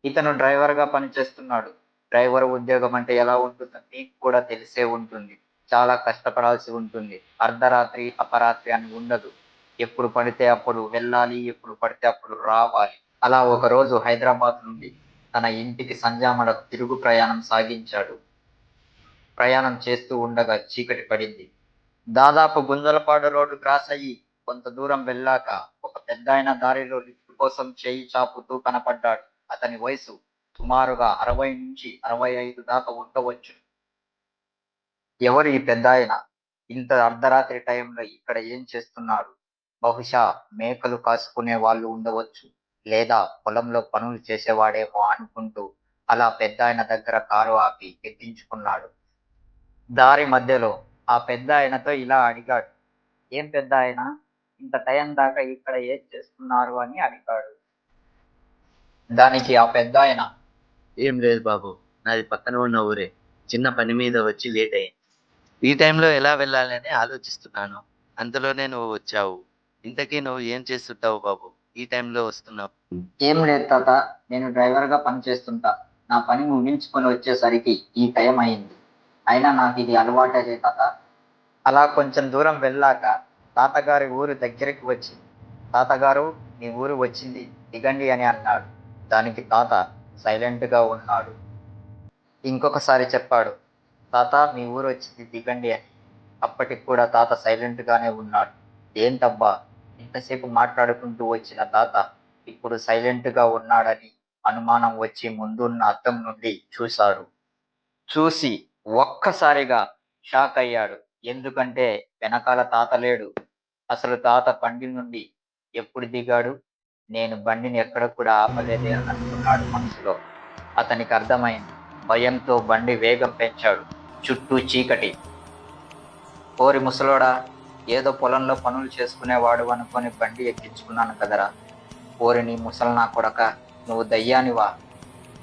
ఇతను డ్రైవర్‌గా పనిచేస్తున్నాడు. డ్రైవర్ ఉద్యోగం అంటే ఎలా ఉంటుందో మీకు కూడా తెలిసే ఉంటుంది. చాలా కష్టపడాల్సి ఉంటుంది. అర్ధరాత్రి, అపరాత్రి అని ఉండదు. ఎప్పుడు పడితే అప్పుడు వెళ్ళాలి. ఎప్పుడు పడితే అప్పుడు రావాలి. అలా ఒకరోజు హైదరాబాద్ నుండి తన ఇంటికి సంజామలకు తిరుగు ప్రయాణం సాగించాడు. ప్రయాణం చేస్తూ ఉండగా చీకటి పడింది. దాదాపు గుంజలపాడు రోడ్డు క్రాస్ అయ్యి కొంత దూరం వెళ్ళాక ఒక పెద్దాయన దారిలో లిఫ్ట్ కోసం చేయి చాపుతూ కనపడ్డాడు. అతని వయసు సుమారుగా 60-65 దాకా ఉండవచ్చు. ఎవరు ఈ పెద్దాయన? ఇంత అర్ధరాత్రి టైంలో ఇక్కడ ఏం చేస్తున్నాడు? బహుశా మేకలు కాసుకునే వాళ్ళు ఉండవచ్చు. లేదా పొలంలో పనులు చేసేవాడేమో అనుకుంటూ అలా పెద్దాయన దగ్గర కారు ఆపి ఎక్కించుకున్నాడు. దారి మధ్యలో ఆ పెద్దాయనతో ఇలా అడిగాడు. "ఏం పెద్దాయనా, ఇంత టైం దాకా ఇక్కడ ఏం చేస్తున్నారు?" అని అడిగాడు. దానికి ఆ పెద్దాయన, ఏం లేదు బాబు. నాది పక్కన ఉన్న ఊరే. చిన్న పని మీద వచ్చి లేట్ అయింది. ఈ టైంలో ఎలా వెళ్ళాలని ఆలోచిస్తున్నాను. అంతలోనే నువ్వు వచ్చావు. ఇంతకీ నువ్వు ఏం చేస్తుంటావు బాబు? ఈ టైంలో వస్తున్నావు. "ఏం లేదు తాత, నేను డ్రైవర్‌గా పనిచేస్తుంటా. నా పని ముగించుకొని వచ్చేసరికి ఈ టైం అయింది. అయినా నాకిది అలవాటేలే తాత." అలా కొంచెం దూరం వెళ్ళాక తాతగారి ఊరు దగ్గరికి వచ్చి, "తాతగారు, మీ ఊరు వచ్చింది, దిగండి" అని అన్నాడు. దానికి తాత సైలెంట్‌గా ఉన్నాడు. ఇంకొకసారి చెప్పాడు, "తాత, మీ ఊరు వచ్చింది, దిగండి" అని. అప్పటికి కూడా తాత సైలెంట్‌గానే ఉన్నాడు. ఏంటబ్బా, ఇంతసేపు మాట్లాడుకుంటూ వచ్చిన తాత ఇప్పుడు సైలెంట్‌గా ఉన్నాడని అనుమానం వచ్చి ముందున్న అద్దం నుండి చూశాడు. చూసి ఒక్కసారిగా షాక్ అయ్యాడు. ఎందుకంటే వెనకాల తాత లేడు. అసలు తాత బండి నుండి ఎప్పుడు దిగాడు? నేను బండిని ఎక్కడ కూడా ఆపలేదే అని అనుకున్నాడు మనసులో. అతనికి అర్థమైంది. భయంతో బండి వేగం పెంచాడు. చుట్టూ చీకటి. "ఓరి ముసలోడా, ఏదో పొలంలో పనులు చేసుకునేవాడు అనుకొని బండి ఎక్కించుకున్నాను కదరా! ఓరి నీ ముసలి కొడకా, నువ్వు దయ్యానివా?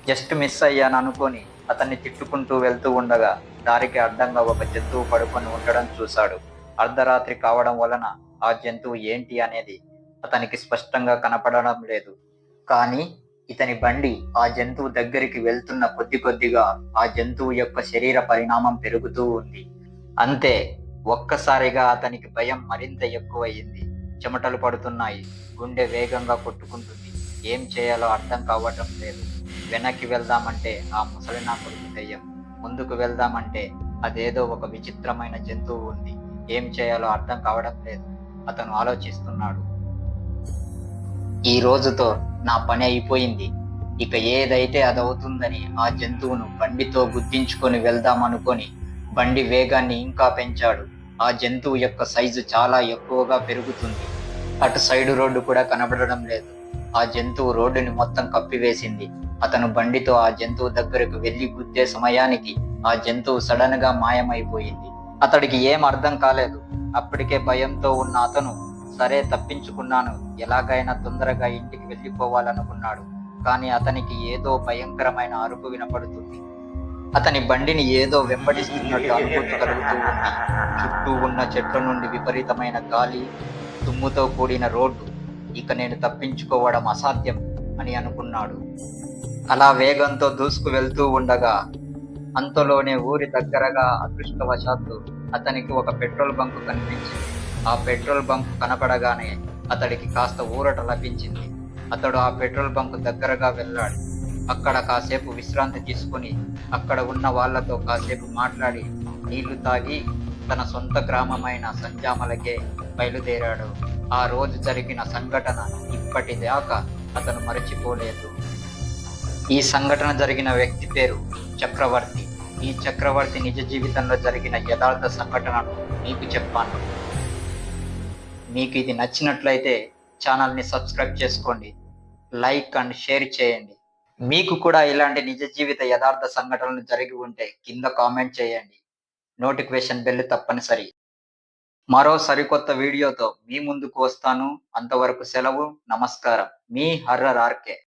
జస్ట్ మిస్ అయ్యాను" అనుకొని అతన్ని తిట్టుకుంటూ వెళ్తూ ఉండగా దారికి అడ్డంగా ఒక జంతువు పడుకొని ఉండడం చూశాడు. అర్ధరాత్రి కావడం వలన ఆ జంతువు ఏంటి అనేది అతనికి స్పష్టంగా కనపడడం లేదు. కానీ ఇతని బండి ఆ జంతువు దగ్గరికి వెళ్తున్న కొద్ది కొద్దిగా ఆ జంతువు యొక్క శరీర పరిణామం పెరుగుతూ ఉంది. అంతే, ఒక్కసారిగా అతనికి భయం మరింత ఎక్కువయింది. చెమటలు పడుతున్నాయి. గుండె వేగంగా కొట్టుకుంటుంది. ఏం చేయాలో అర్థం కావటం లేదు. వెనక్కి వెళ్దామంటే ఆ ముసలి నా కొడుకు దెయ్యం. ముందుకు వెళ్దామంటే అదేదో ఒక విచిత్రమైన జంతువు ఉంది. ఏం చేయాలో అర్థం కావడం లేదు. అతను ఆలోచిస్తున్నాడు. ఈ రోజుతో నా పని అయిపోయింది. ఇక ఏదైతే అదవుతుందని ఆ జంతువును బండితో గుద్దించుకొని వెళ్దామనుకొని బండి వేగాన్ని ఇంకా పెంచాడు. ఆ జంతువు యొక్క సైజు చాలా ఎక్కువగా పెరుగుతుంది. అటు సైడు రోడ్డు కూడా కనబడడం లేదు. ఆ జంతువు రోడ్డుని మొత్తం కప్పివేసింది. అతను బండితో ఆ జంతువు దగ్గరకు వెళ్లి గుద్దే సమయానికి ఆ జంతువు సడన్ గా మాయమైపోయింది. అతడికి ఏం అర్థం కాలేదు. అప్పటికే భయంతో ఉన్న అతను, సరే తప్పించుకున్నాను, ఎలాగైనా తొందరగా ఇంటికి వెళ్ళిపోవాలనుకున్నాడు. కానీ అతనికి ఏదో భయంకరమైన అరుపు వినపడుతుంది. అతని బండిని ఏదో వెంబడిస్తున్నట్టు అనుభూతి కలుగుతూ ఉంది. చుట్టూ ఉన్న చెట్ల నుండి విపరీతమైన గాలి, దుమ్ముతో కూడిన రోడ్డు. ఇక నేను తప్పించుకోవడం అసాధ్యం అని అనుకున్నాడు. అలా వేగంతో దూసుకు వెళ్తూ ఉండగా అంతలోనే ఊరి దగ్గరగా అదృష్టవశాత్తు అతనికి ఒక పెట్రోల్ బంకు కనిపించింది. ఆ పెట్రోల్ బంకు కనపడగానే అతడికి కాస్త ఊరట లభించింది. అతడు ఆ పెట్రోల్ బంకు దగ్గరగా వెళ్ళాడు. అక్కడ కాసేపు విశ్రాంతి తీసుకుని అక్కడ ఉన్న వాళ్లతో కాసేపు మాట్లాడి నీళ్లు తాగి తన సొంత గ్రామమైన సంజామలకే బయలుదేరాడు. ఆ రోజు జరిగిన సంఘటన ఇప్పటిదాకా అతను మరచిపోలేదు. ఈ సంఘటన జరిగిన వ్యక్తి పేరు చక్రవర్తి. ఈ చక్రవర్తి నిజ జీవితంలో జరిగిన యథార్థ సంఘటనను మీకు చెప్పాను. మీకు ఇది నచ్చినట్లయితే ఛానల్ని సబ్స్క్రైబ్ చేసుకోండి, లైక్ అండ్ షేర్ చేయండి. మీకు కూడా ఇలాంటి నిజ జీవిత యథార్థ సంఘటనలు జరిగి ఉంటే కింద కామెంట్ చేయండి. నోటిఫికేషన్ బెల్ తప్పనిసరి. మరో సరికొత్త వీడియోతో మీ ముందుకు వస్తాను. అంతవరకు సెలవు. నమస్కారం. మీ హర్రర్ ఆర్కే.